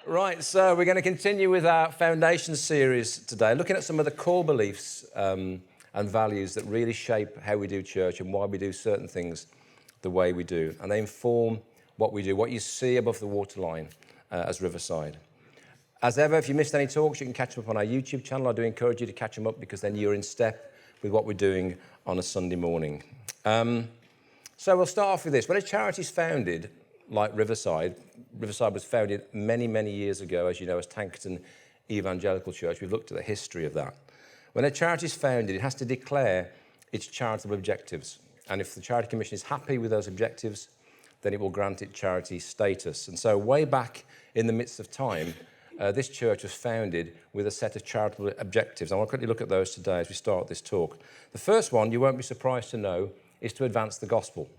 Right, so we're going to continue with our foundation series today, looking at some of the core beliefs and values that really shape how we do church and why we do certain things the way we do. And they inform what we do, what you see above the waterline as Riverside. As ever, if you missed any talks, you can catch them up on our YouTube channel. I do encourage you to catch them up because then you're in step with what we're doing on a Sunday morning. So we'll start off with this. When a charity is founded, like Riverside was founded many, many years ago, as you know, as Tankerton Evangelical Church. We've looked at the history of that. When a charity is founded, it has to declare its charitable objectives. And if the Charity Commission is happy with those objectives, then it will grant it charity status. And so way back in the midst of time, this church was founded with a set of charitable objectives. I want to quickly look at those today as we start this talk. The first one, you won't be surprised to know, is to advance the gospel.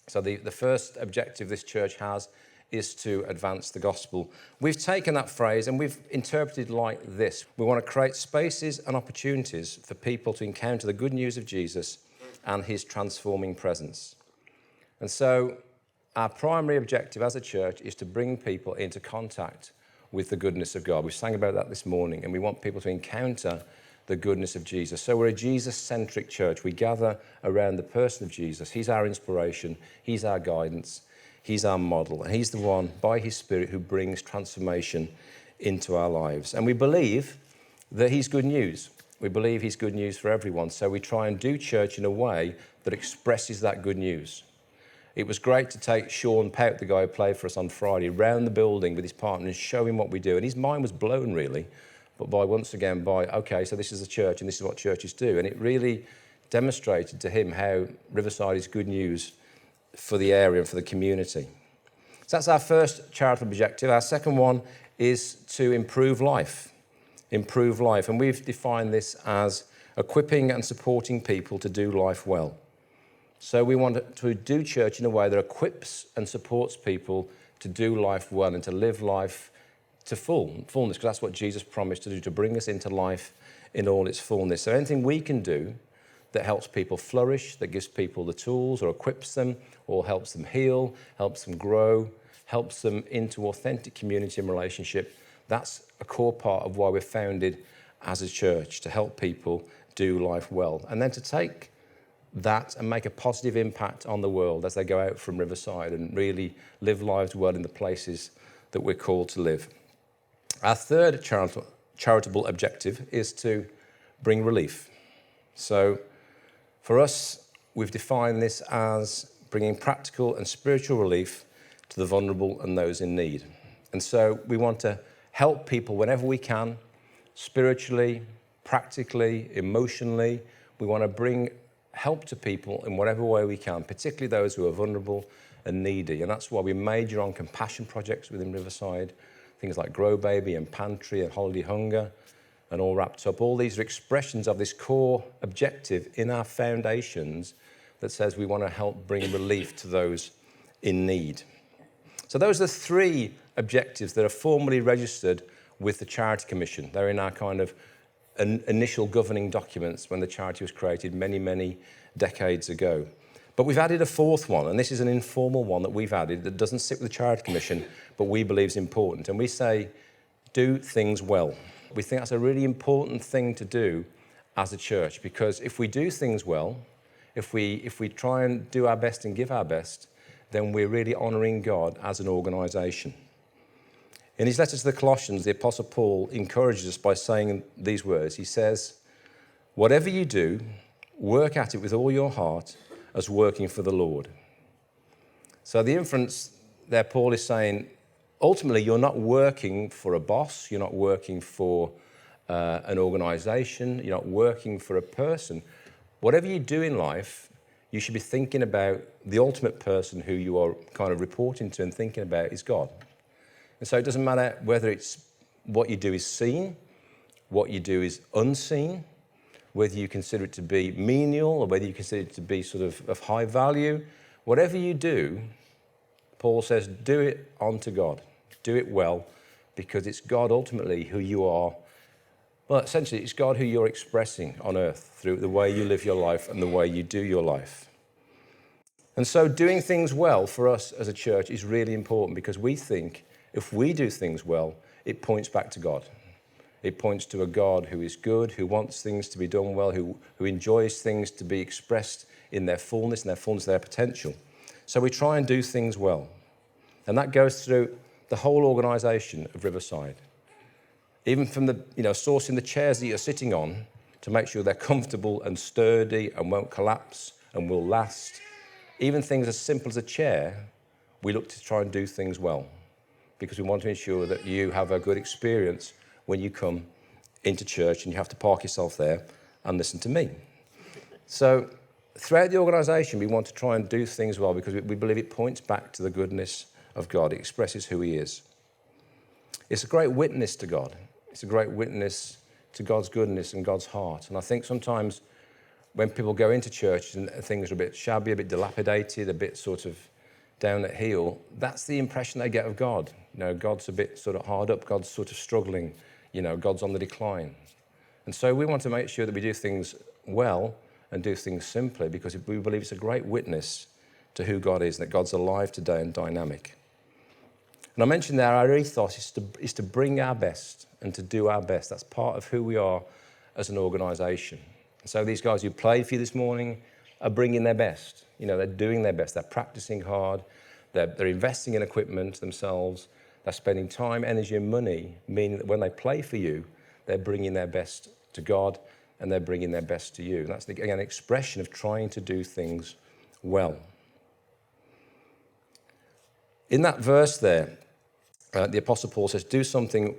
So the first objective this church has is to advance the gospel. We've taken that phrase and we've interpreted like this. We want to create spaces and opportunities for people to encounter the good news of Jesus and his transforming presence. And so our primary objective as a church is to bring people into contact with the goodness of God. We sang about that this morning, and we want people to encounter the goodness of Jesus. So we're a Jesus-centric church. We gather around the person of Jesus. He's our inspiration. He's our guidance. He's our model. And he's the one, by his Spirit, who brings transformation into our lives. And we believe that he's good news. We believe he's good news for everyone. So we try and do church in a way that expresses that good news. It was great to take Sean Pout, the guy who played for us on Friday, round the building with his partner and show him what we do. And his mind was blown, really. But okay, so this is the church and this is what churches do. And it really demonstrated to him how Riverside is good news for the area and for the community. So that's our first charitable objective. Our second one is to improve life. Improve life. And we've defined this as equipping and supporting people to do life well. So we want to do church in a way that equips and supports people to do life well and to live life to fullness, because that's what Jesus promised to do, to bring us into life in all its fullness. So anything we can do that helps people flourish, that gives people the tools or equips them or helps them heal, helps them grow, helps them into authentic community and relationship, that's a core part of why we're founded as a church, to help people do life well. And then to take that and make a positive impact on the world as they go out from Riverside and really live lives well in the places that we're called to live. Our third charitable objective is to bring relief. So for us, we've defined this as bringing practical and spiritual relief to the vulnerable and those in need. And so we want to help people whenever we can, spiritually, practically, emotionally. We want to bring help to people in whatever way we can, particularly those who are vulnerable and needy. And that's why we major on compassion projects within Riverside, things like Grow Baby and Pantry and Holiday Hunger, and all wrapped up. All these are expressions of this core objective in our foundations that says we want to help bring relief to those in need. So those are three objectives that are formally registered with the Charity Commission. They're in our kind of initial governing documents when the charity was created many, many decades ago. But we've added a fourth one, and this is an informal one that we've added that doesn't sit with the Charity Commission, but we believe is important. And we say, do things well. We think that's a really important thing to do as a church, because if we do things well, if we try and do our best and give our best, then we're really honouring God as an organisation. In his letter to the Colossians, the Apostle Paul encourages us by saying these words. He says, whatever you do, work at it with all your heart as working for the Lord. So the inference there, Paul is saying, ultimately, you're not working for a boss, you're not working for an organisation, you're not working for a person. Whatever you do in life, you should be thinking about the ultimate person who you are kind of reporting to and thinking about is God. And so it doesn't matter whether it's what you do is seen, what you do is unseen, whether you consider it to be menial or whether you consider it to be sort of high value. Whatever you do, Paul says, do it unto God. Do it well, because it's God ultimately who you are. Well, essentially, it's God who you're expressing on earth through the way you live your life and the way you do your life. And so doing things well for us as a church is really important, because we think if we do things well, it points back to God. It points to a God who is good, who wants things to be done well, who enjoys things to be expressed in their fullness of their potential. So we try and do things well. And that goes through the whole organisation of Riverside. Even from the, sourcing the chairs that you're sitting on to make sure they're comfortable and sturdy and won't collapse and will last. Even things as simple as a chair, we look to try and do things well because we want to ensure that you have a good experience when you come into church and you have to park yourself there and listen to me. So throughout the organisation, we want to try and do things well because we believe it points back to the goodness of God. It expresses who he is. It's a great witness to God. It's a great witness to God's goodness and God's heart. And I think sometimes when people go into church and things are a bit shabby, a bit dilapidated, a bit sort of down at heel, that's the impression they get of God. God's a bit sort of hard up, God's sort of struggling, God's on the decline. And so we want to make sure that we do things well and do things simply because we believe it's a great witness to who God is and that God's alive today and dynamic. And I mentioned there our ethos is to bring our best and to do our best. That's part of who we are as an organisation. And so these guys who played for you this morning are bringing their best. They're doing their best. They're practicing hard. They're investing in equipment themselves. They're spending time, energy and money, meaning that when they play for you, they're bringing their best to God and they're bringing their best to you. And that's, again, an expression of trying to do things well. In that verse there, the Apostle Paul says, do something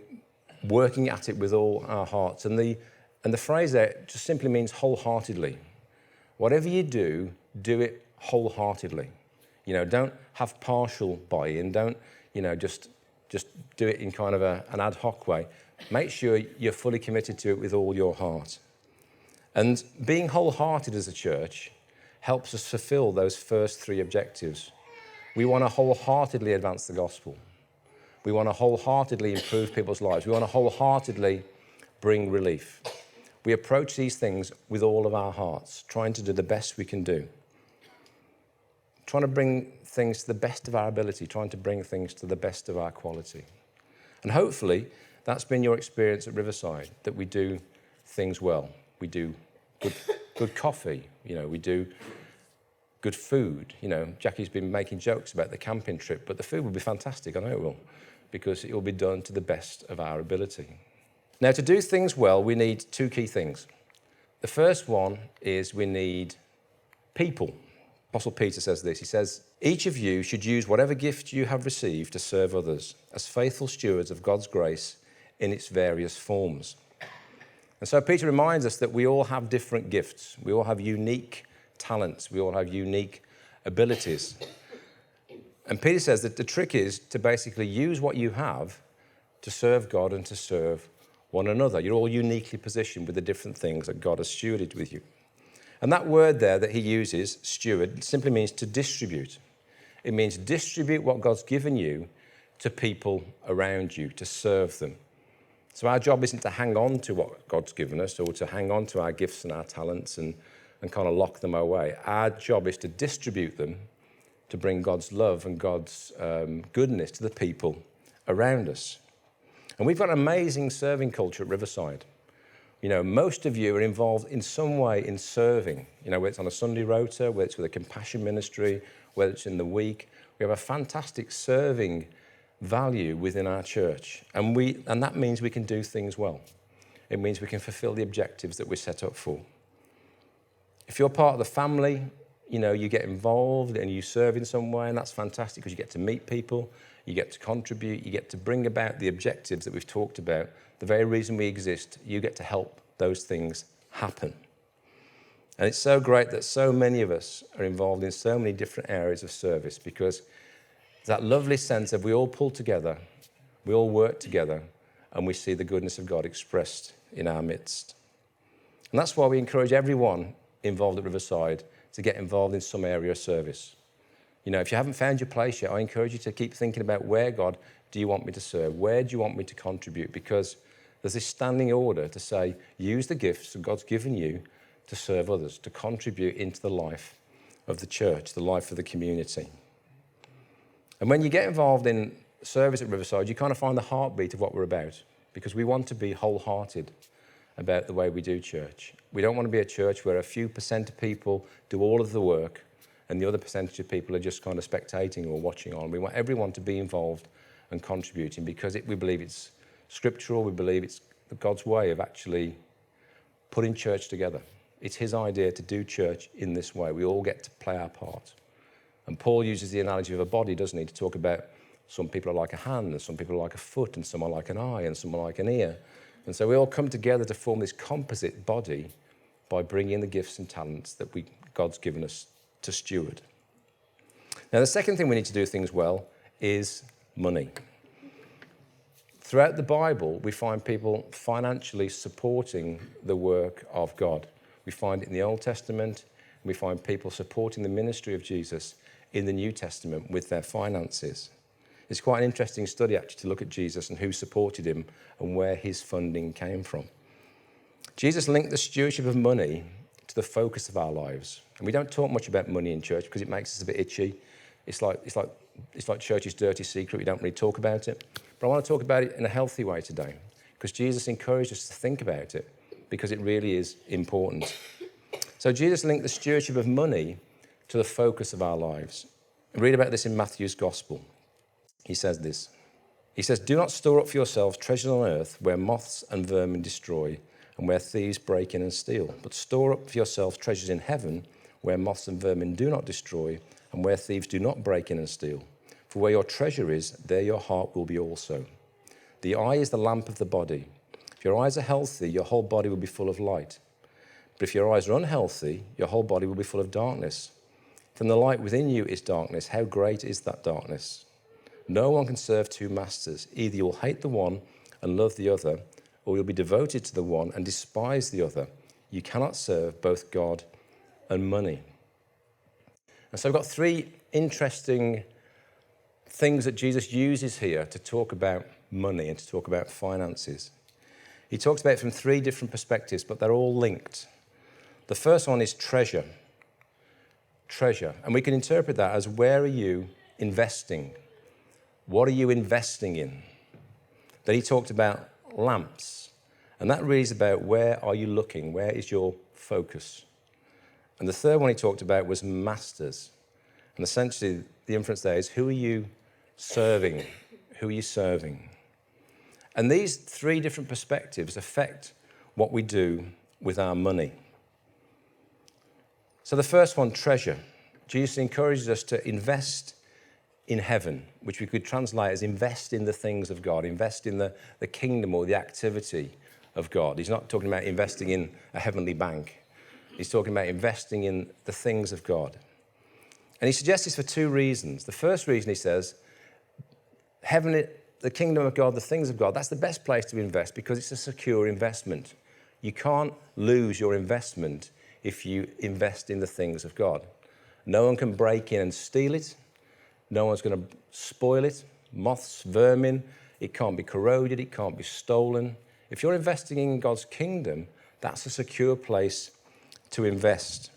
working at it with all our hearts. And the phrase there just simply means wholeheartedly. Whatever you do it wholeheartedly. Don't have partial buy-in. Don't, just do it in kind of an ad hoc way. Make sure you're fully committed to it with all your heart. And being wholehearted as a church helps us fulfill those first three objectives. We want to wholeheartedly advance the gospel. We want to wholeheartedly improve people's lives. We want to wholeheartedly bring relief. We approach these things with all of our hearts, trying to do the best we can do. Trying to bring things to the best of our ability, trying to bring things to the best of our quality. And hopefully, that's been your experience at Riverside, that we do things well. We do good coffee, we do good food. Jackie's been making jokes about the camping trip, but the food will be fantastic, I know it will, because it will be done to the best of our ability. Now, to do things well, we need two key things. The first one is we need people. Apostle Peter says this. He says, each of you should use whatever gift you have received to serve others as faithful stewards of God's grace in its various forms. And so Peter reminds us that we all have different gifts. We all have unique talents. We all have unique abilities. And Peter says that the trick is to basically use what you have to serve God and to serve one another. You're all uniquely positioned with the different things that God has stewarded with you. And that word there that he uses, steward, simply means to distribute. It means distribute what God's given you to people around you, to serve them. So our job isn't to hang on to what God's given us or to hang on to our gifts and our talents and kind of lock them away. Our job is to distribute them to bring God's love and God's goodness to the people around us. And we've got an amazing serving culture at Riverside. Most of you are involved in some way in serving, whether it's on a Sunday rota, whether it's with a compassion ministry, whether it's in the week. We have a fantastic serving value within our church. And that means we can do things well. It means we can fulfill the objectives that we're set up for. If you're part of the family, you get involved and you serve in some way, and that's fantastic because you get to meet people, you get to contribute, you get to bring about the objectives that we've talked about. The very reason we exist, you get to help those things happen. And it's so great that so many of us are involved in so many different areas of service because that lovely sense of we all pull together, we all work together, and we see the goodness of God expressed in our midst. And that's why we encourage everyone involved at Riverside to get involved in some area of service. If you haven't found your place yet, I encourage you to keep thinking about where, God, do you want me to serve? Where do you want me to contribute? Because there's this standing order to say, use the gifts that God's given you to serve others, to contribute into the life of the church, the life of the community. And when you get involved in service at Riverside, you kind of find the heartbeat of what we're about, because we want to be wholehearted about the way we do church. We don't want to be a church where a few percent of people do all of the work and the other percentage of people are just kind of spectating or watching on. We want everyone to be involved and contributing, because we believe it's scriptural, we believe it's God's way of actually putting church together. It's his idea to do church in this way. We all get to play our part. And Paul uses the analogy of a body, doesn't he, to talk about some people are like a hand, and some people are like a foot, and some are like an eye, and some are like an ear. And so we all come together to form this composite body by bringing the gifts and talents that God's given us to steward. Now, the second thing we need to do things well is money. Throughout the Bible, we find people financially supporting the work of God. We find it in the Old Testament, and we find people supporting the ministry of Jesus in the New Testament with their finances. It's quite an interesting study, actually, to look at Jesus and who supported him and where his funding came from. Jesus linked the stewardship of money to the focus of our lives. And we don't talk much about money in church because it makes us a bit itchy. It's like church's dirty secret. We don't really talk about it. But I want to talk about it in a healthy way today, because Jesus encouraged us to think about it, because it really is important. So Jesus linked the stewardship of money to the focus of our lives. Read about this in Matthew's Gospel. He says this. He says, "Do not store up for yourselves treasures on earth where moths and vermin destroy and where thieves break in and steal. But store up for yourselves treasures in heaven where moths and vermin do not destroy and where thieves do not break in and steal. For where your treasure is, there your heart will be also. The eye is the lamp of the body. If your eyes are healthy, your whole body will be full of light. But if your eyes are unhealthy, your whole body will be full of darkness. From the light within you is darkness. How great is that darkness? No one can serve two masters. Either you will hate the one and love the other, or you'll be devoted to the one and despise the other. You cannot serve both God and money." And so I've got three interesting things that Jesus uses here to talk about money and to talk about finances. He talks about it from three different perspectives, but they're all linked. The first one is treasure. Treasure. And we can interpret that as, where are you investing? What are you investing in? Then he talked about lamps. And that really is about, where are you looking? Where is your focus? And the third one he talked about was masters. And essentially, the inference there is, who are you serving? Who are you serving? And these three different perspectives affect what we do with our money. So the first one, treasure. Jesus encourages us to invest in heaven, which we could translate as invest in the things of God, invest in the kingdom or the activity of God. He's not talking about investing in a heavenly bank. He's talking about investing in the things of God. And he suggests this for two reasons. The first reason, he says, heaven, the kingdom of God, the things of God, that's the best place to invest because it's a secure investment. You can't lose your investment if you invest in the things of God. No one can break in and steal it. No one's going to spoil it. Moths, vermin, it can't be corroded, it can't be stolen. If you're investing in God's kingdom, that's a secure place to invest.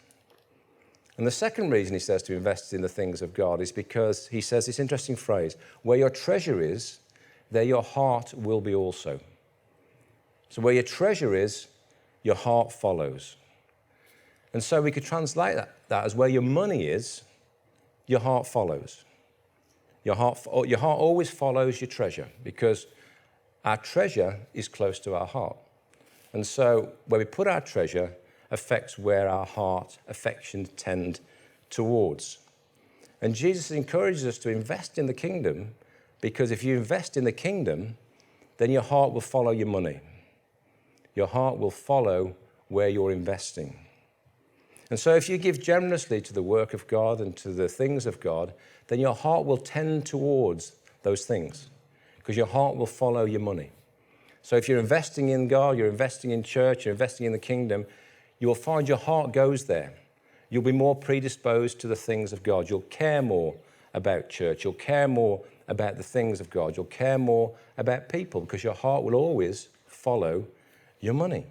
And the second reason he says to invest in the things of God is because he says this interesting phrase, where your treasure is, there your heart will be also. So where your treasure is, your heart follows. And so we could translate that as, where your money is, your heart follows. Your heart always follows your treasure, because our treasure is close to our heart. And so where we put our treasure affects where our heart affections tend towards. And Jesus encourages us to invest in the kingdom, because if you invest in the kingdom, then your heart will follow your money. Your heart will follow where you're investing. And so if you give generously to the work of God and to the things of God, then your heart will tend towards those things, because your heart will follow your money. So if you're investing in God, you're investing in church, you're investing in the kingdom, you will find your heart goes there. You'll be more predisposed to the things of God. You'll care more about church. You'll care more about the things of God. You'll care more about people, because your heart will always follow your money.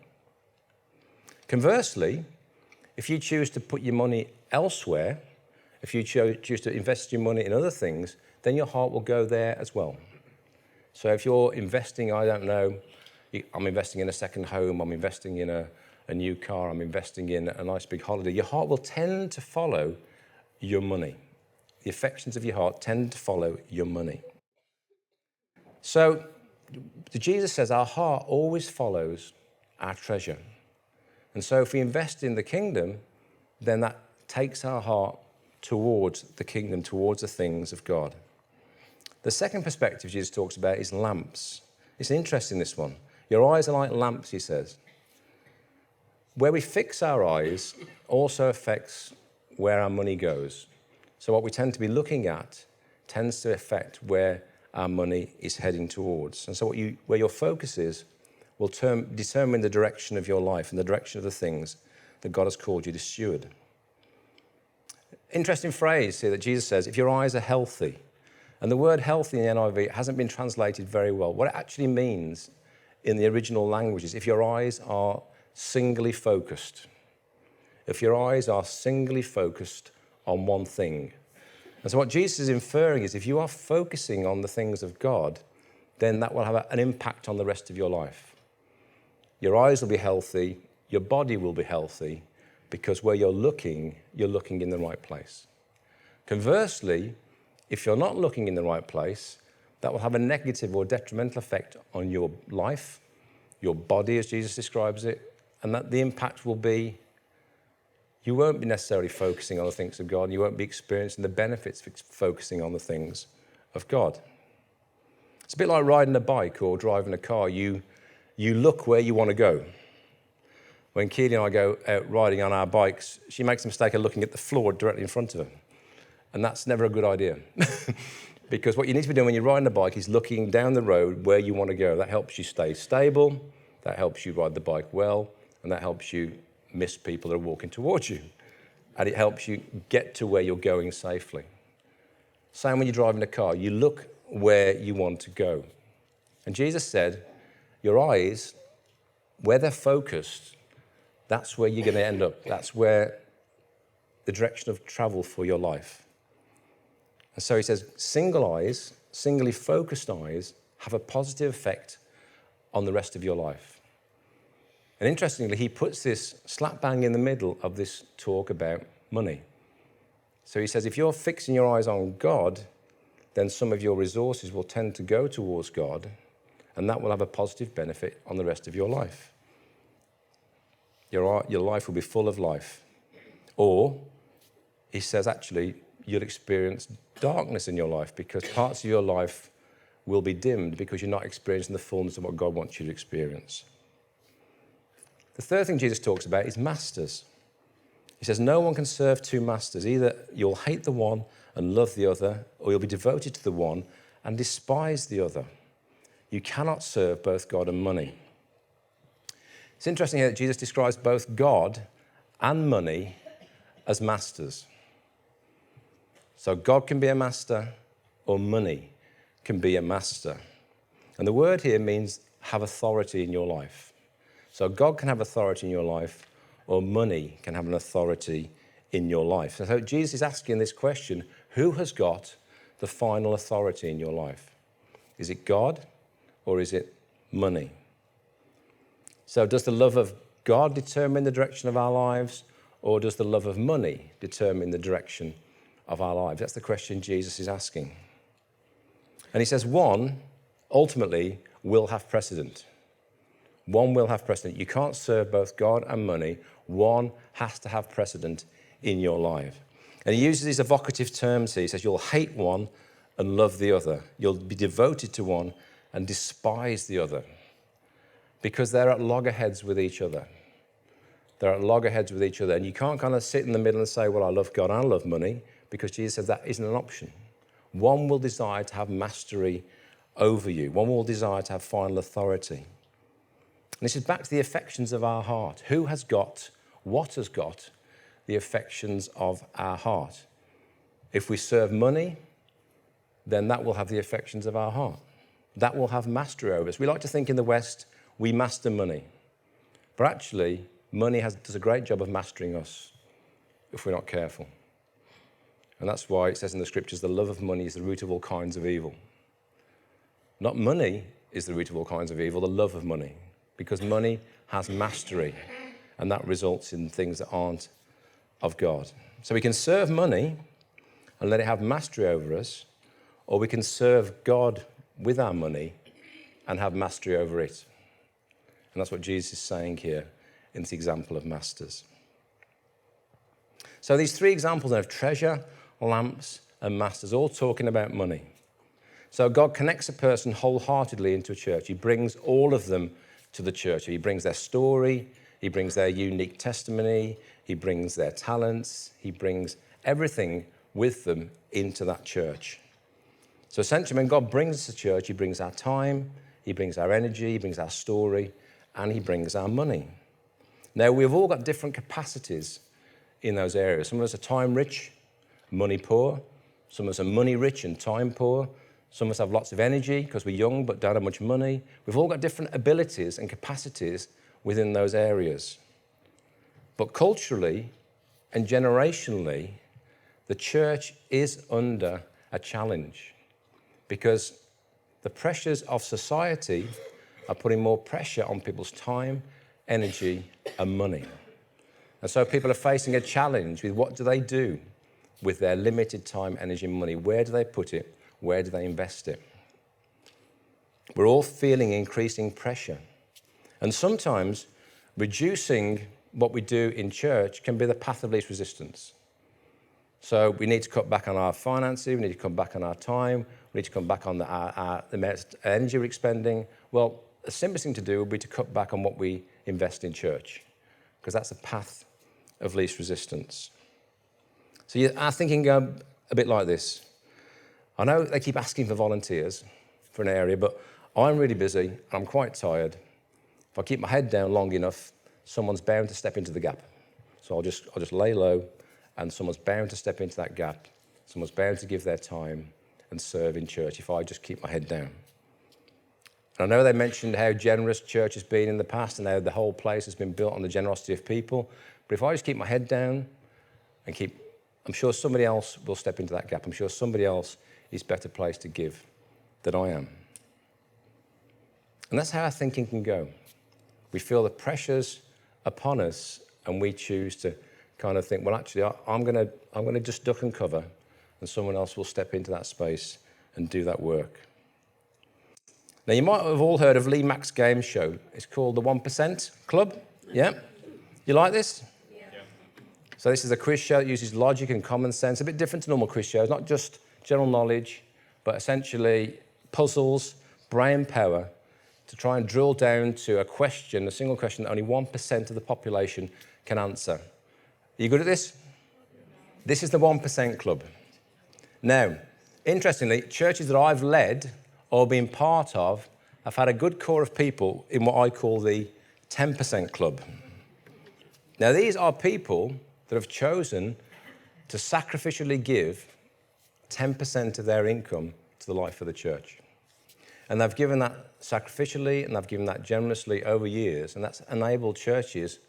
Conversely, if you choose to put your money elsewhere, if you choose to invest your money in other things, then your heart will go there as well. So if you're investing, I don't know, I'm investing in a second home, I'm investing in a new car, I'm investing in a nice big holiday, your heart will tend to follow your money. The affections of your heart tend to follow your money. So Jesus says our heart always follows our treasure. And so if we invest in the kingdom, then that takes our heart towards the kingdom, towards the things of God. The second perspective Jesus talks about is lamps. It's interesting, this one. Your eyes are like lamps, he says. Where we fix our eyes also affects where our money goes. So what we tend to be looking at tends to affect where our money is heading towards. And so where your focus is will determine the direction of your life and the direction of the things that God has called you to steward. Interesting phrase here that Jesus says, if your eyes are healthy. And the word healthy in the NIV hasn't been translated very well. What it actually means in the original language is if your eyes are singly focused. If your eyes are singly focused on one thing. And so what Jesus is inferring is if you are focusing on the things of God, then that will have an impact on the rest of your life. Your eyes will be healthy, your body will be healthy, because where you're looking in the right place. Conversely, if you're not looking in the right place, that will have a negative or detrimental effect on your life, your body, as Jesus describes it, and that the impact will be you won't be necessarily focusing on the things of God, and you won't be experiencing the benefits of focusing on the things of God. It's a bit like riding a bike or driving a car. You look where you want to go. When Keely and I go out riding on our bikes, she makes the mistake of looking at the floor directly in front of her. And that's never a good idea. Because what you need to be doing when you're riding a bike is looking down the road where you want to go. That helps you stay stable, that helps you ride the bike well, and that helps you miss people that are walking towards you. And it helps you get to where you're going safely. Same when you're driving a car. You look where you want to go. And Jesus said, your eyes, where they're focused, that's where you're going to end up. That's where the direction of travel for your life. And so he says, single eyes, singly focused eyes, have a positive effect on the rest of your life. And interestingly, he puts this slap bang in the middle of this talk about money. So he says, if you're fixing your eyes on God, then some of your resources will tend to go towards God, and that will have a positive benefit on the rest of your life. Your life will be full of life. Or, he says, actually, you'll experience darkness in your life because parts of your life will be dimmed because you're not experiencing the fullness of what God wants you to experience. The third thing Jesus talks about is masters. He says, no one can serve two masters. Either you'll hate the one and love the other, or you'll be devoted to the one and despise the other. You cannot serve both God and money. It's interesting here that Jesus describes both God and money as masters. So God can be a master, or money can be a master. And the word here means have authority in your life. So God can have authority in your life, or money can have an authority in your life. So Jesus is asking this question, who has got the final authority in your life? Is it God, or is it money? So does the love of God determine the direction of our lives, or does the love of money determine the direction of our lives? That's the question Jesus is asking. And he says one, ultimately, will have precedent. One will have precedent. You can't serve both God and money. One has to have precedent in your life. And he uses these evocative terms here. He says you'll hate one and love the other. You'll be devoted to one and despise the other. Because they're at loggerheads with each other. They're at loggerheads with each other. And you can't kind of sit in the middle and say, well, I love God and I love money, because Jesus said that isn't an option. One will desire to have mastery over you. One will desire to have final authority. And this is back to the affections of our heart. Who has got, what has got the affections of our heart? If we serve money, then that will have the affections of our heart. That will have mastery over us. We like to think in the West, we master money. But actually, money does a great job of mastering us if we're not careful. And that's why it says in the scriptures, the love of money is the root of all kinds of evil. Not money is the root of all kinds of evil, the love of money. Because money has mastery, and that results in things that aren't of God. So we can serve money and let it have mastery over us, or we can serve God with our money and have mastery over it. And that's what Jesus is saying here in this example of masters. So these three examples of treasure, lamps, and masters, all talking about money. So God connects a person wholeheartedly into a church. He brings all of them to the church. He brings their story, he brings their unique testimony, he brings their talents, he brings everything with them into that church. So essentially, when God brings us to church, he brings our time, he brings our energy, he brings our story, and he brings our money. Now, we've all got different capacities in those areas. Some of us are time rich, money poor. Some of us are money rich and time poor. Some of us have lots of energy because we're young but don't have much money. We've all got different abilities and capacities within those areas. But culturally and generationally, the church is under a challenge because the pressures of society are putting more pressure on people's time, energy, and money. And so people are facing a challenge with what do they do with their limited time, energy, and money? Where do they put it? Where do they invest it? We're all feeling increasing pressure. And sometimes reducing what we do in church can be the path of least resistance. So we need to cut back on our finances, we need to cut back on our time, we need to cut back on the energy we're expending. Well, the simplest thing to do would be to cut back on what we invest in church, because that's the path of least resistance. So you are thinking a bit like this. I know they keep asking for volunteers for an area, but I'm really busy, I'm quite tired. If I keep my head down long enough, someone's bound to step into the gap. So I'll just lay low, and someone's bound to step into that gap. Someone's bound to give their time and serve in church if I just keep my head down. And I know they mentioned how generous church has been in the past and how the whole place has been built on the generosity of people. But if I just keep my head down and I'm sure somebody else will step into that gap. I'm sure somebody else is better placed to give than I am. And that's how our thinking can go. We feel the pressures upon us and we choose to kind of think, well, actually, I'm going to just duck and cover, and someone else will step into that space and do that work. Now, you might have all heard of Lee Mack's game show. It's called the 1% Club. Yeah? You like this? Yeah. So this is a quiz show that uses logic and common sense, a bit different to normal quiz shows, not just general knowledge, but essentially puzzles, brain power, to try and drill down to a single question that only 1% of the population can answer. Are you good at this? This is the 1% Club. Now, interestingly, churches that I've led or been part of have had a good core of people in what I call the 10% Club. Now, these are people that have chosen to sacrificially give 10% of their income to the life of the church. And they've given that sacrificially and they've given that generously over years, and that's enabled churches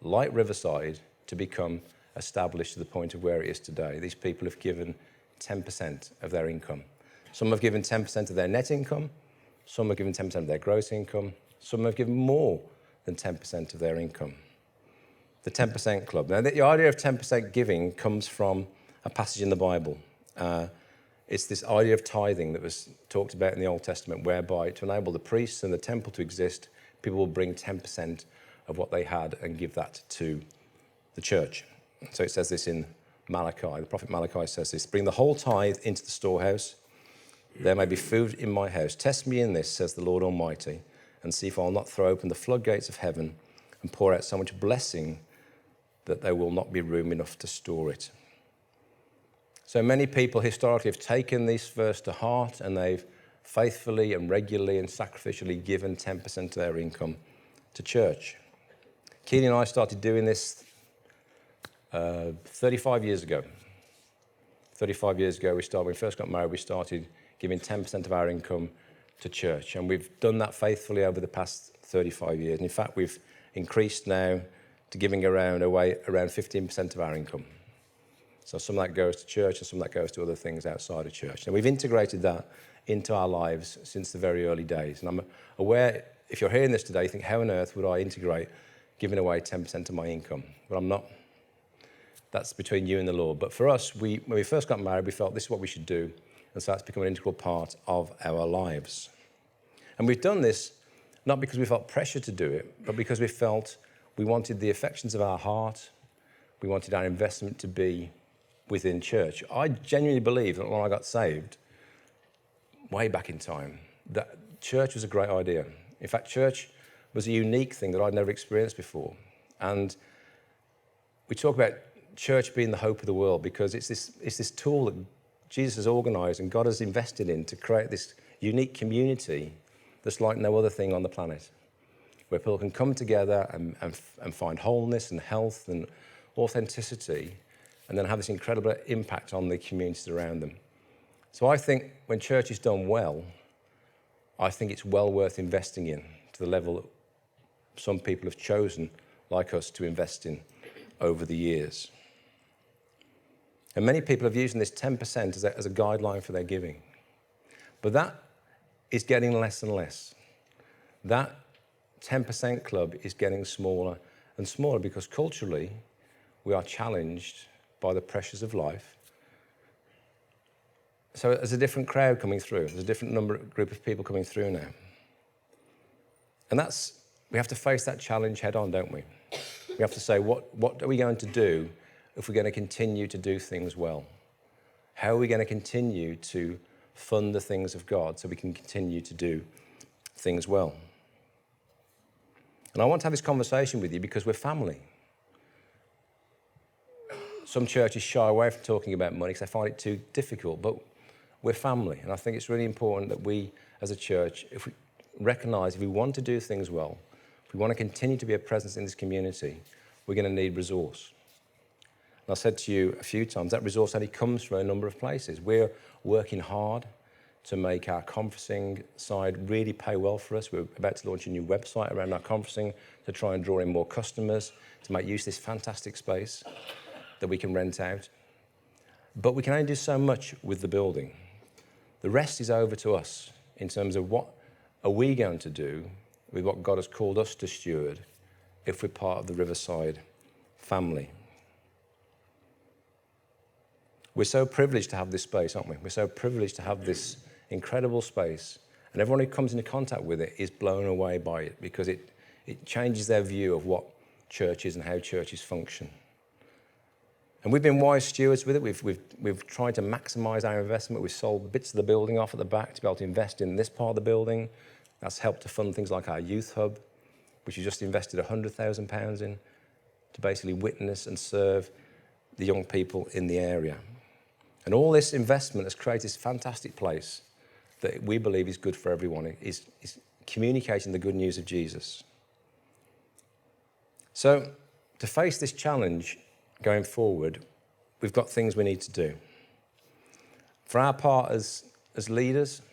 like Riverside to become established to the point of where it is today. These people have given 10% of their income. Some have given 10% of their net income, some have given 10% of their gross income, some have given more than 10% of their income. The 10% Club. Now, the idea of 10% giving comes from a passage in the Bible. It's this idea of tithing that was talked about in the Old Testament, whereby to enable the priests and the temple to exist, people will bring 10% of what they had and give that to the church. So it says this in Malachi. The prophet Malachi says this: "Bring the whole tithe into the storehouse. There may be food in my house. Test me in this, says the Lord Almighty, and see if I will not throw open the floodgates of heaven and pour out so much blessing that there will not be room enough to store it." So many people historically have taken this verse to heart, and they've faithfully and regularly and sacrificially given 10% of their income to church. Keely and I started doing this 35 years ago. 35 years ago, when we first got married, we started giving 10% of our income to church. And we've done that faithfully over the past 35 years. And in fact, we've increased now to giving around 15% of our income. So some of that goes to church and some of that goes to other things outside of church. And we've integrated that into our lives since the very early days. And I'm aware, if you're hearing this today, you think, how on earth would I integrate giving away 10% of my income? Well, I'm not. That's between you and the Lord. But for us, when we first got married, we felt this is what we should do. And so that's become an integral part of our lives. And we've done this not because we felt pressure to do it, but because we felt we wanted the affections of our heart, we wanted our investment to be within church. I genuinely believe that when I got saved, way back in time, that church was a great idea. In fact, church was a unique thing that I'd never experienced before. And we talk about church being the hope of the world because it's this tool that Jesus has organized and God has invested in to create this unique community that's like no other thing on the planet, where people can come together and find wholeness and health and authenticity, and then have this incredible impact on the communities around them. So I think when church is done well, I think it's well worth investing in to the level that some people have chosen, like us, to invest in over the years. And many people have used this 10% as a guideline for their giving. But that is getting less and less. That 10% club is getting smaller and smaller because culturally we are challenged by the pressures of life. So there's a different crowd coming through. There's a different group of people coming through now. And we have to face that challenge head on, don't we? We have to say, what are we going to do if we're going to continue to do things well? How are we going to continue to fund the things of God so we can continue to do things well? And I want to have this conversation with you because we're family. Some churches shy away from talking about money because they find it too difficult, but we're family. And I think it's really important that we, as a church, if we recognize if we want to do things well, if we want to continue to be a presence in this community, we're going to need resource. And I said to you a few times, that resource only comes from a number of places. We're working hard to make our conferencing side really pay well for us. We're about to launch a new website around our conferencing to try and draw in more customers, to make use of this fantastic space that we can rent out. But we can only do so much with the building. The rest is over to us in terms of what are we going to do with what God has called us to steward if we're part of the Riverside family. We're so privileged to have this space, aren't we? We're so privileged to have this incredible space. And everyone who comes into contact with it is blown away by it because it changes their view of what church is and how churches function. And we've been wise stewards with it. We've tried to maximize our investment. We've sold bits of the building off at the back to be able to invest in this part of the building. That's helped to fund things like our youth hub, which we just invested £100,000 in to basically witness and serve the young people in the area. And all this investment has created this fantastic place that we believe is good for everyone. Is communicating the good news of Jesus. So to face this challenge going forward, we've got things we need to do. For our part as leaders,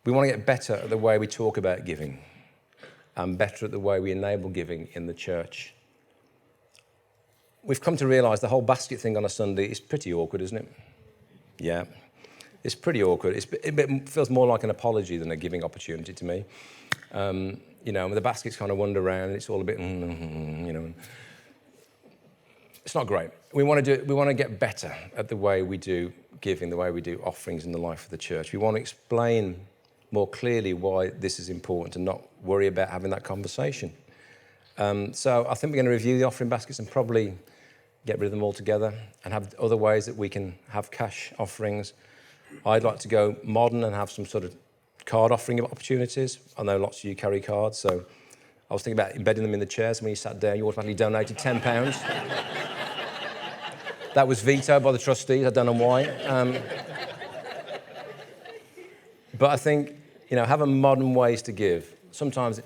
we want to get better at the way we talk about giving and better at the way we enable giving in the church. We've come to realise the whole basket thing on a Sunday is pretty awkward, isn't it? Yeah, it's pretty awkward. It feels more like an apology than a giving opportunity to me. The baskets kind of wander around and it's all a bit, It's not great. We want to get better at the way we do giving, the way we do offerings in the life of the church. We want to explain more clearly why this is important and not worry about having that conversation. So I think we're going to review the offering baskets and probably get rid of them altogether and have other ways that we can have cash offerings. I'd like to go modern and have some sort of card offering opportunities. I know lots of you carry cards, so I was thinking about embedding them in the chairs. When you sat down, you automatically donated £10. That was vetoed by the trustees. I don't know why. But I think, having modern ways to give. Sometimes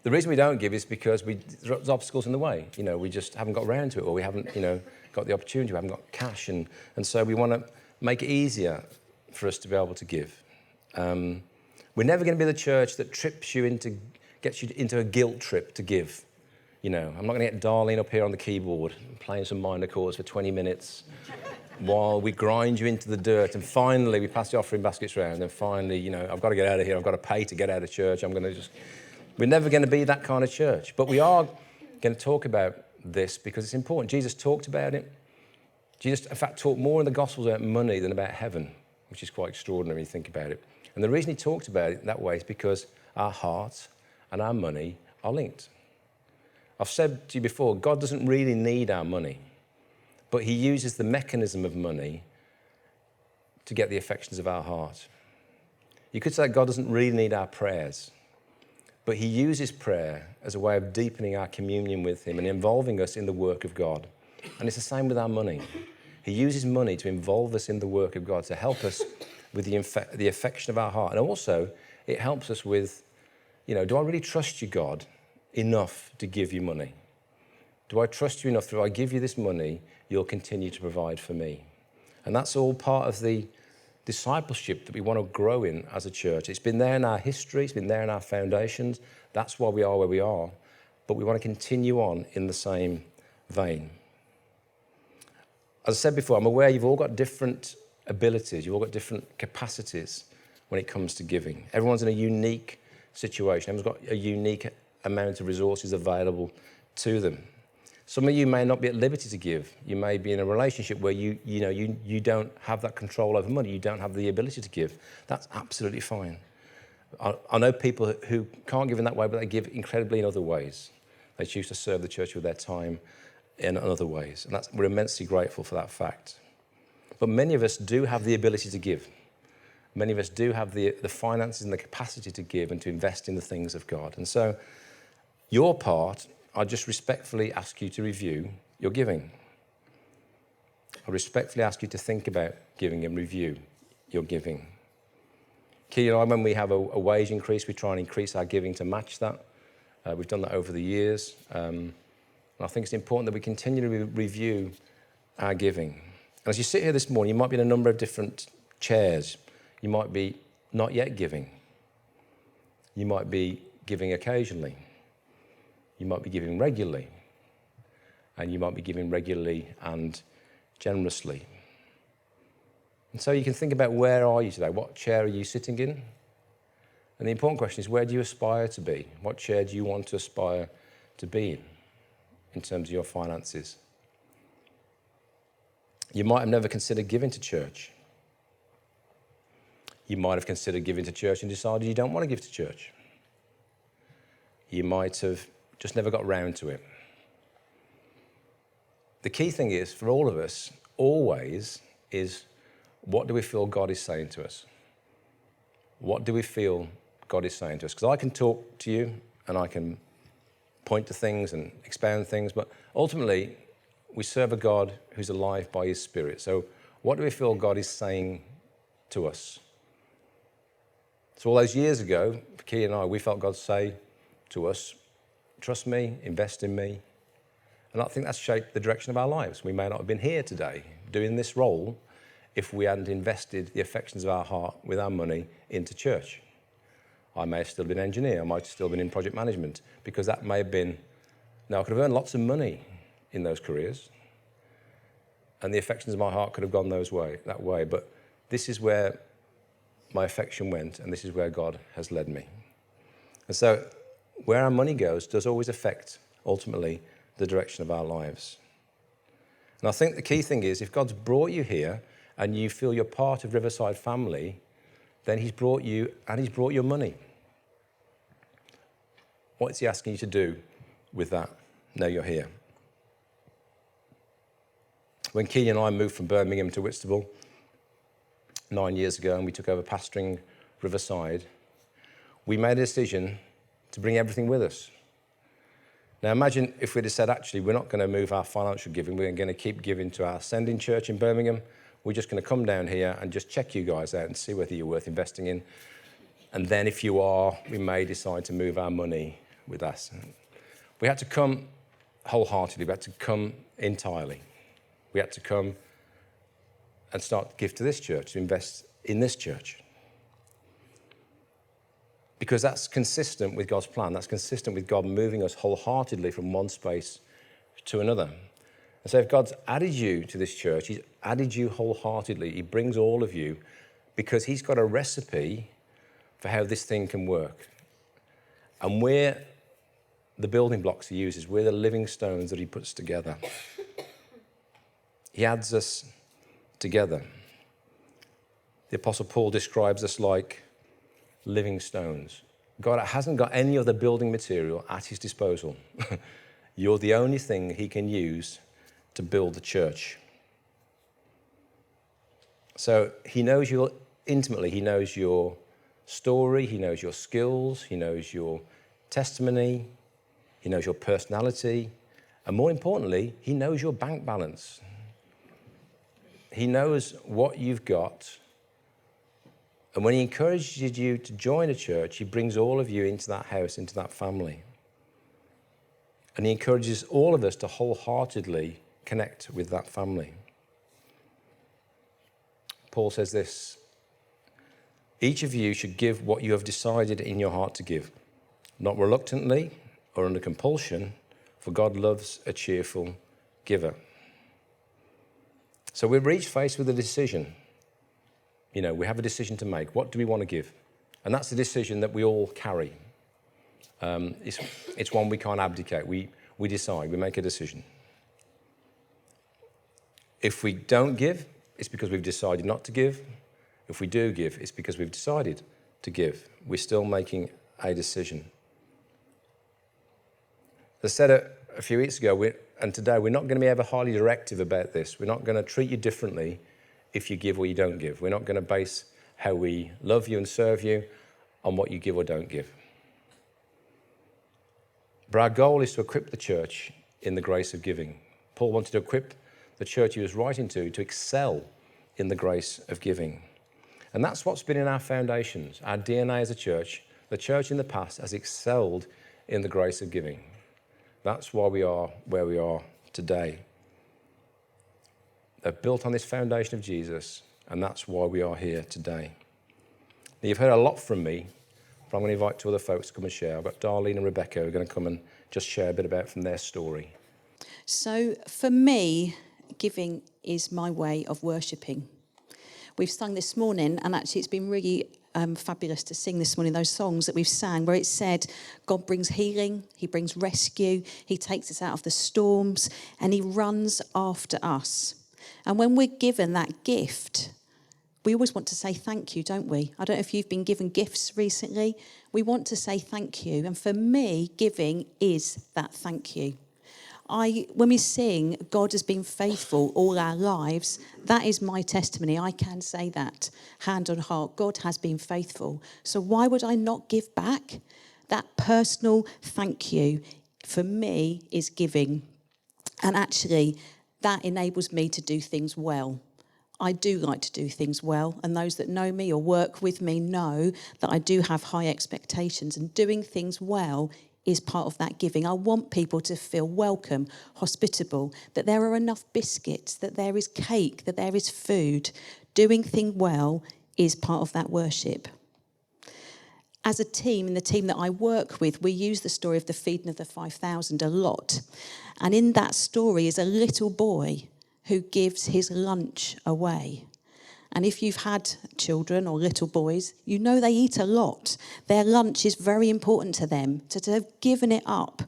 the reason we don't give is because there's obstacles in the way. We just haven't got around to it, or we haven't, got the opportunity. We haven't got cash, and so we want to make it easier for us to be able to give. We're never going to be the church that gets you into a guilt trip to give. I'm not going to get Darlene up here on the keyboard playing some minor chords for 20 minutes while we grind you into the dirt, and finally we pass the offering baskets around, and finally, I've got to get out of here, I've got to pay to get out of church, we're never going to be that kind of church. But we are going to talk about this because it's important. Jesus talked about it. Jesus, in fact, talked more in the Gospels about money than about heaven, which is quite extraordinary when you think about it. And the reason he talked about it that way is because our heart and our money are linked. I've said to you before, God doesn't really need our money, but he uses the mechanism of money to get the affections of our heart. You could say God doesn't really need our prayers, but he uses prayer as a way of deepening our communion with him and involving us in the work of God. And it's the same with our money. He uses money to involve us in the work of God, to help us with the affection of our heart. And also, it helps us with, do I really trust you, God, enough to give you money? Do I trust you enough that if I give you this money, you'll continue to provide for me? And that's all part of the discipleship that we want to grow in as a church. It's been there in our history, it's been there in our foundations. That's why we are where we are. But we want to continue on in the same vein. As I said before, I'm aware you've all got different abilities, you've all got different capacities when it comes to giving. Everyone's in a unique situation. Everyone's got a unique amount of resources available to them. Some of you may not be at liberty to give. You may be in a relationship where you don't have that control over money. You don't have the ability to give. That's absolutely fine. I know people who can't give in that way, but they give incredibly in other ways. They choose to serve the church with their time in other ways. And we're immensely grateful for that fact. But many of us do have the ability to give. Many of us do have the finances and the capacity to give and to invest in the things of God. And so your part, I just respectfully ask you to review your giving. I respectfully ask you to think about giving and review your giving. Keely and I, when we have a wage increase, we try and increase our giving to match that. We've done that over the years. And I think it's important that we continue to review our giving. And as you sit here this morning, you might be in a number of different chairs. You might be not yet giving. You might be giving occasionally. You might be giving regularly. And you might be giving regularly and generously. And so you can think about, where are you today? What chair are you sitting in? And the important question is, where do you aspire to be? What chair do you want to aspire to be in terms of your finances? You might have never considered giving to church. You might have considered giving to church and decided you don't want to give to church. You might have just never got round to it. The key thing is, for all of us, always, is what do we feel God is saying to us? What do we feel God is saying to us? Because I can talk to you and I can point to things and expound things, but ultimately, we serve a God who's alive by his Spirit. So what do we feel God is saying to us? So all those years ago, for Keely and I, we felt God say to us, trust me, invest in me. And I think that's shaped the direction of our lives. We may not have been here today doing this role if we hadn't invested the affections of our heart with our money into church. I may have still been an engineer. I might have still been in project management, because that may have been, now I could have earned lots of money in those careers, and the affections of my heart could have gone that way. But this is where my affection went, and this is where God has led me. And so where our money goes does always affect, ultimately, the direction of our lives. And I think the key thing is, if God's brought you here and you feel you're part of Riverside family, then he's brought you and he's brought your money. What is he asking you to do with that now you're here? When Keely and I moved from Birmingham to Whitstable 9 years ago, and we took over pastoring Riverside, we made a decision to bring everything with us. Now imagine if we'd have said, actually, we're not going to move our financial giving, we're going to keep giving to our sending church in Birmingham. We're just going to come down here and just check you guys out and see whether you're worth investing in. And then if you are, we may decide to move our money with us. We had to come wholeheartedly. We had to come entirely. We had to come and start to give to this church, to invest in this church. Because that's consistent with God's plan. That's consistent with God moving us wholeheartedly from one space to another. And so if God's added you to this church, he's added you wholeheartedly. He brings all of you because he's got a recipe for how this thing can work. And we're the building blocks he uses. We're the living stones that he puts together. He adds us together. The Apostle Paul describes us like living stones. God hasn't got any other building material at his disposal. You're the only thing he can use to build the church. So he knows you intimately. He knows your story. He knows your skills. He knows your testimony. He knows your personality. And more importantly, he knows your bank balance. He knows what you've got. And when he encourages you to join a church, he brings all of you into that house, into that family. And he encourages all of us to wholeheartedly connect with that family. Paul says this: each of you should give what you have decided in your heart to give, not reluctantly or under compulsion, for God loves a cheerful giver. So we're each faced with a decision. You know, we have a decision to make. What do we want to give? And that's the decision that we all carry. It's one we can't abdicate. We decide, we make a decision. If we don't give, it's because we've decided not to give. If we do give, it's because we've decided to give. We're still making a decision. As I said a few weeks ago, and today, we're not going to be ever highly directive about this. We're not going to treat you differently if you give or you don't give. We're not going to base how we love you and serve you on what you give or don't give. But our goal is to equip the church in the grace of giving. Paul wanted to equip the church he was writing to excel in the grace of giving. And that's what's been in our foundations, our DNA as a church. The church in the past has excelled in the grace of giving. That's why we are where we are today. They're built on this foundation of Jesus, and that's why we are here today. Now, you've heard a lot from me, but I'm going to invite two other folks to come and share. I've got Darlene and Rebecca who are going to come and just share a bit about from their story. So for me, giving is my way of worshipping. We've sung this morning, and actually it's been really fabulous to sing this morning, those songs that we've sang, where it said, God brings healing, he brings rescue, he takes us out of the storms, and he runs after us. And when we're given that gift, we always want to say thank you, don't we? I don't know if you've been given gifts recently. We want to say thank you. And for me, giving is that thank you. When we sing, God has been faithful all our lives, that is my testimony. I can say that, hand on heart. God has been faithful. So why would I not give back? That personal thank you, for me, is giving. And actually, that enables me to do things well. I do like to do things well, and those that know me or work with me know that I do have high expectations, and doing things well is part of that giving. I want people to feel welcome, hospitable, that there are enough biscuits, that there is cake, that there is food. Doing things well is part of that worship. As a team, in the team that I work with, we use the story of the feeding of the 5,000 a lot. And in that story is a little boy who gives his lunch away. And if you've had children or little boys, you know they eat a lot. Their lunch is very important to them. So to have given it up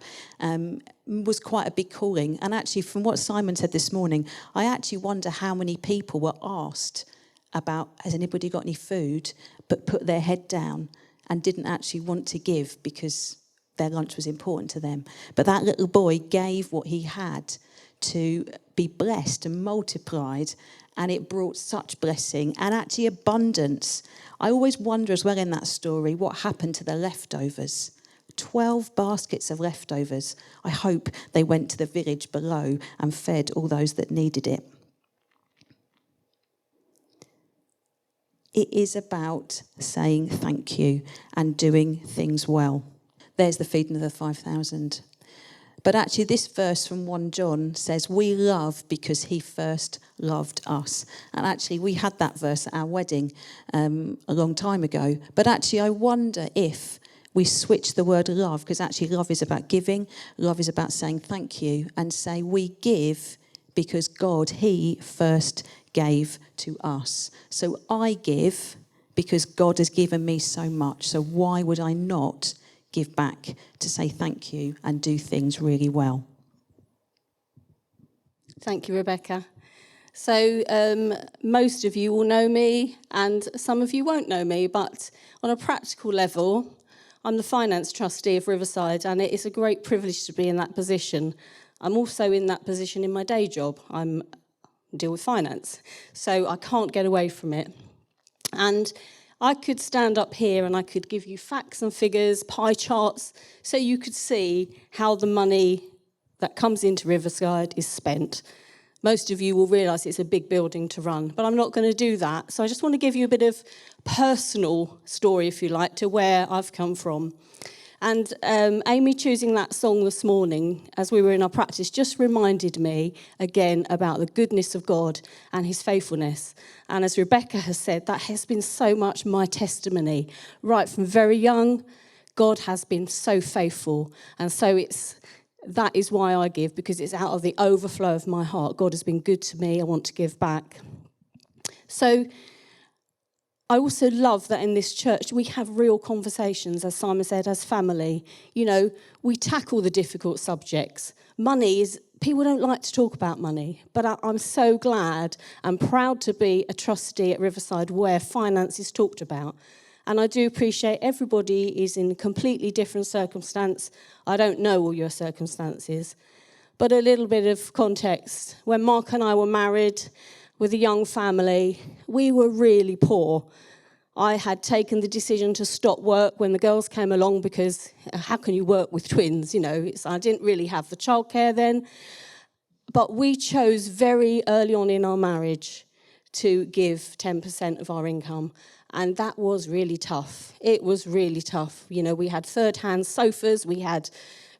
was quite a big calling. And actually, from what Simon said this morning, I actually wonder how many people were asked about, has anybody got any food, but put their head down and didn't actually want to give because their lunch was important to them. But that little boy gave what he had to be blessed and multiplied, and it brought such blessing and actually abundance. I always wonder as well in that story what happened to the leftovers. 12 baskets of leftovers. I hope they went to the village below and fed all those that needed it. It is about saying thank you and doing things well. There's the feeding of the 5,000. But actually this verse from 1 John says, we love because he first loved us. And actually we had that verse at our wedding a long time ago. But actually I wonder if we switch the word love, because actually love is about giving, love is about saying thank you, and say we give because God, he first gave to us. So I give because God has given me so much. So why would I not give back to say thank you and do things really well? Thank you, Rebecca. So most of you will know me and some of you won't know me, but on a practical level, I'm the finance trustee of Riverside, and it is a great privilege to be in that position. I'm also in that position in my day job. I deal with finance, so I can't get away from it. And I could stand up here and I could give you facts and figures, pie charts, so you could see how the money that comes into Riverside is spent. Most of you will realise it's a big building to run, but I'm not going to do that. So I just want to give you a bit of personal story, if you like, to where I've come from. And Amy choosing that song this morning as we were in our practice just reminded me again about the goodness of God and his faithfulness. And as Rebecca has said, that has been so much my testimony. Right from very young, God has been so faithful. And so that is why I give, because it's out of the overflow of my heart. God has been good to me. I want to give back. So I also love that in this church we have real conversations, as Simon said, as family. You know, we tackle the difficult subjects. People don't like to talk about money, but I'm so glad and proud to be a trustee at Riverside where finance is talked about. And I do appreciate everybody is in a completely different circumstance. I don't know all your circumstances, but a little bit of context. When Mark and I were married with a young family, we were really poor. I had taken the decision to stop work when the girls came along because how can you work with twins? You know, I didn't really have the childcare then. But we chose very early on in our marriage to give 10% of our income. And that was really tough. It was really tough. You know, we had third-hand sofas, we had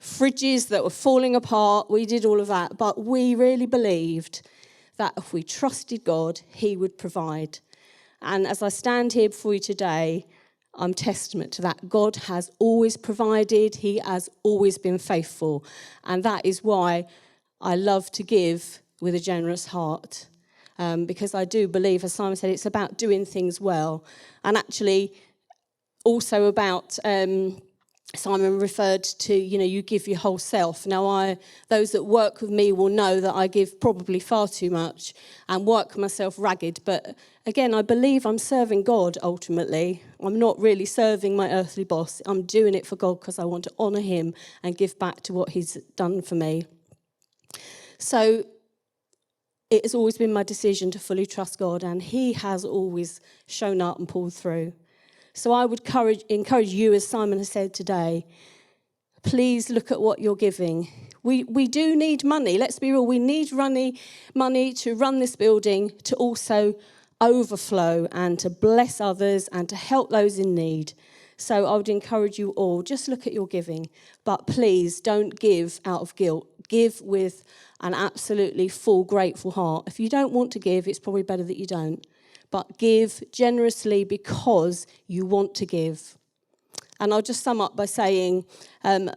fridges that were falling apart, we did all of that. But we really believed that if we trusted God, he would provide. And as I stand here before you today, I'm testament to that. God has always provided. He has always been faithful. And that is why I love to give with a generous heart. Because I do believe, as Simon said, it's about doing things well. And actually also about, Simon referred to, you know, you give your whole self. Now, those that work with me will know that I give probably far too much and work myself ragged. But again, I believe I'm serving God ultimately. I'm not really serving my earthly boss. I'm doing it for God because I want to honour him and give back to what he's done for me. So it has always been my decision to fully trust God, and he has always shown up and pulled through. So I would encourage you, as Simon has said today, please look at what you're giving. We do need money. Let's be real. We need money to run this building, to also overflow and to bless others and to help those in need. So I would encourage you all, just look at your giving. But please don't give out of guilt. Give with an absolutely full, grateful heart. If you don't want to give, it's probably better that you don't. But give generously because you want to give. And I'll just sum up by saying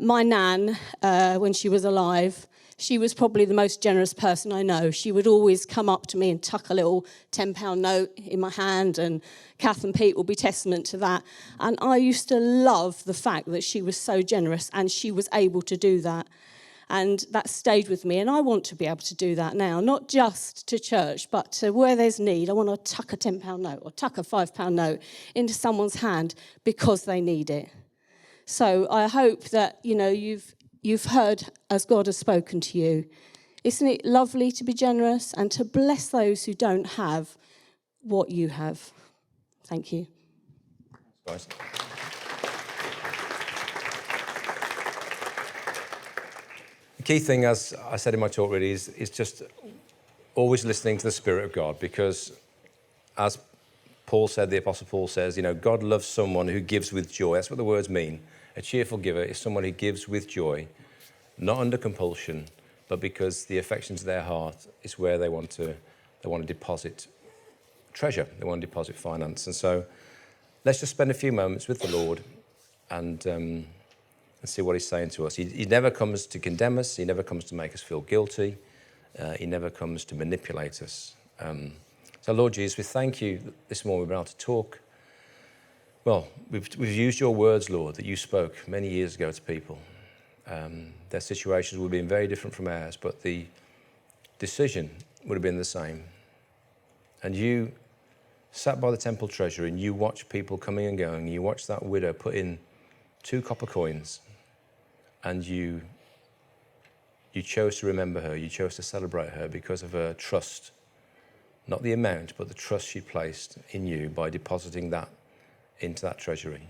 my nan, when she was alive, she was probably the most generous person I know. She would always come up to me and tuck a little £10 note in my hand, and Kath and Pete will be testament to that. And I used to love the fact that she was so generous and she was able to do that. And that stayed with me, and I want to be able to do that now, not just to church, but to where there's need. I want to tuck a £10 note or tuck a £5 note into someone's hand because they need it. So I hope that, you know, you've heard as God has spoken to you. Isn't it lovely to be generous and to bless those who don't have what you have? Thank you. Thanks, guys. The key thing, as I said in my talk really, is just always listening to the Spirit of God, because as Paul said, the Apostle Paul says, you know, God loves someone who gives with joy. That's what the words mean. A cheerful giver is someone who gives with joy, not under compulsion, but because the affections of their heart is where they want to deposit treasure. They want to deposit finance. And so let's just spend a few moments with the Lord and see what he's saying to us. He never comes to condemn us. He never comes to make us feel guilty. He never comes to manipulate us. So, Lord Jesus, we thank you that this morning we've been able to talk. Well, we've used your words, Lord, that you spoke many years ago to people. Their situations would have been very different from ours, but the decision would have been the same. And you sat by the temple treasury and you watched people coming and going. You watched that widow put in 2 copper coins, and you chose to remember her. You chose to celebrate her because of her trust. Not the amount, but the trust she placed in you by depositing that into that treasury.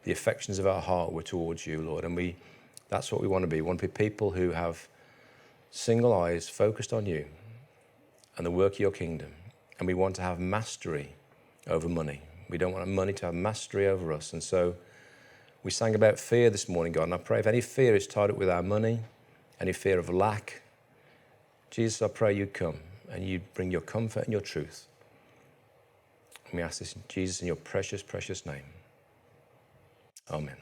The affections of our heart were towards you, Lord, and that's what we want to be. We want to be people who have single eyes focused on you and the work of your kingdom. And we want to have mastery over money. We don't want money to have mastery over us. And so we sang about fear this morning, God, and I pray if any fear is tied up with our money, any fear of lack, Jesus, I pray you'd come and you'd bring your comfort and your truth. And we ask this, Jesus, in your precious, precious name. Amen.